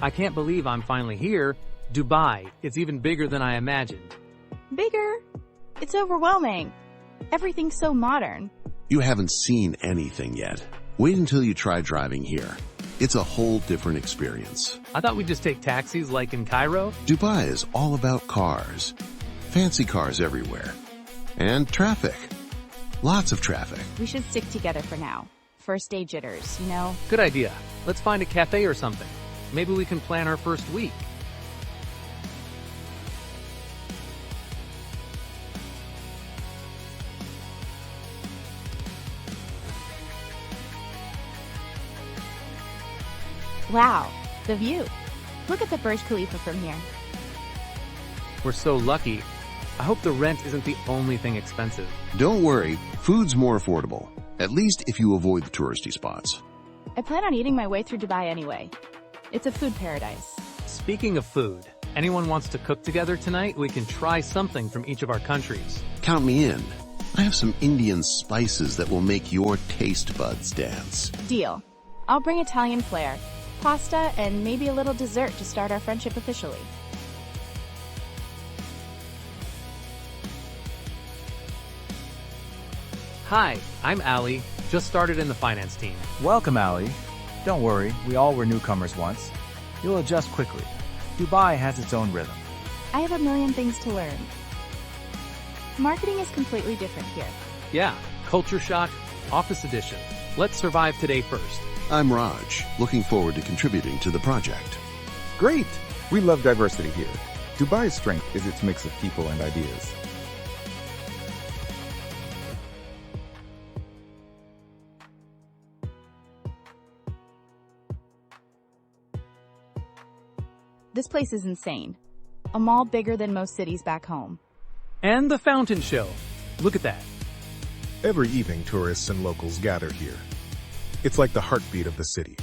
I can't believe I'm finally here. Dubai, it's even bigger than I imagined. Bigger? It's overwhelming. Everything's so modern. You haven't seen anything yet. Wait until you try driving here. It's a whole different experience. I thought we'd just take taxis like in Cairo. Dubai is all about cars. Fancy cars everywhere. And traffic. Lots of traffic. We should stick together for now. First day jitters, you know? Good idea. Let's find a cafe or something. Maybe we can plan our first week. Wow, the view. Look at the Burj Khalifa from here. We're so lucky. I hope the rent isn't the only thing expensive. Don't worry, food's more affordable. At least if you avoid the touristy spots. I plan on eating my way through Dubai anyway. It's a food paradise. Speaking of food, anyone wants to cook together tonight? We can try something from each of our countries. Count me in. I have some Indian spices that will make your taste buds dance. Deal. I'll bring Italian flair, pasta, and maybe a little dessert to start our friendship officially. Hi, I'm Ali. Just started in the finance team. Welcome, Ali. Don't worry, we all were newcomers once. You'll adjust quickly. Dubai has its own rhythm. I have a million things to learn. Marketing is completely different here. Yeah, culture shock, office edition. Let's survive today first. I'm Raj, looking forward to contributing to the project. Great! We love diversity here. Dubai's strength is its mix of people and ideas. This place is insane. A mall bigger than most cities back home. And the fountain show. Look at that. Every evening, tourists and locals gather here. It's like the heartbeat of the city.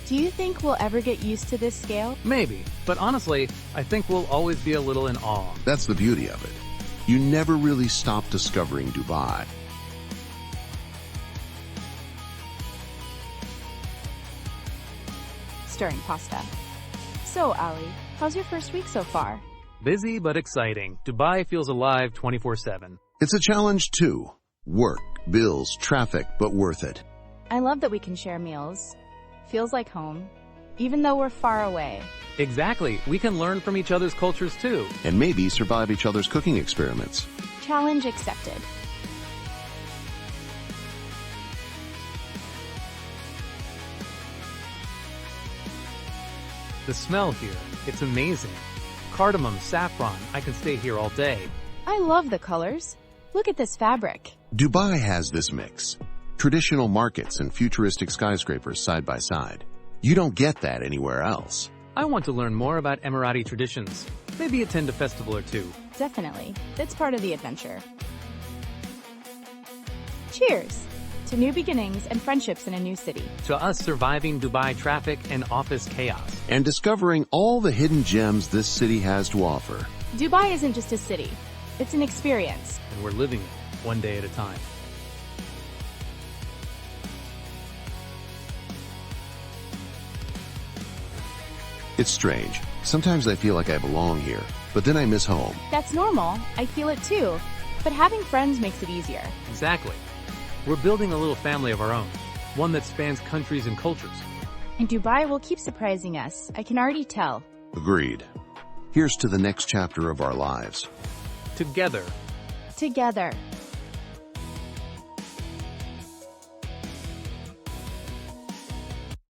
Do you think we'll ever get used to this scale? Maybe, but honestly, I think we'll always be a little in awe. That's the beauty of it. You never really stop discovering Dubai. Stirring pasta. So, Ali, how's your first week so far? Busy but exciting. Dubai feels alive 24/7. It's a challenge too. Work, bills, traffic, but worth it. I love that we can share meals. Feels like home, even though we're far away. Exactly. We can learn from each other's cultures too. And maybe survive each other's cooking experiments. Challenge accepted. The smell here, it's amazing. Cardamom, saffron, I can stay here all day. I love the colors. Look at this fabric. Dubai has this mix. Traditional markets and futuristic skyscrapers side by side. You don't get that anywhere else. I want to learn more about Emirati traditions. Maybe attend a festival or two. Definitely. That's part of the adventure. Cheers to new beginnings and friendships in a new city. To us surviving Dubai traffic and office chaos. And discovering all the hidden gems this city has to offer. Dubai isn't just a city. It's an experience. And we're living it one day at a time. It's strange. Sometimes I feel like I belong here, but then I miss home. That's normal. I feel it too. But having friends makes it easier. Exactly. We're building a little family of our own, one that spans countries and cultures. And Dubai will keep surprising us. I can already tell. Agreed. Here's to the next chapter of our lives. Together. Together.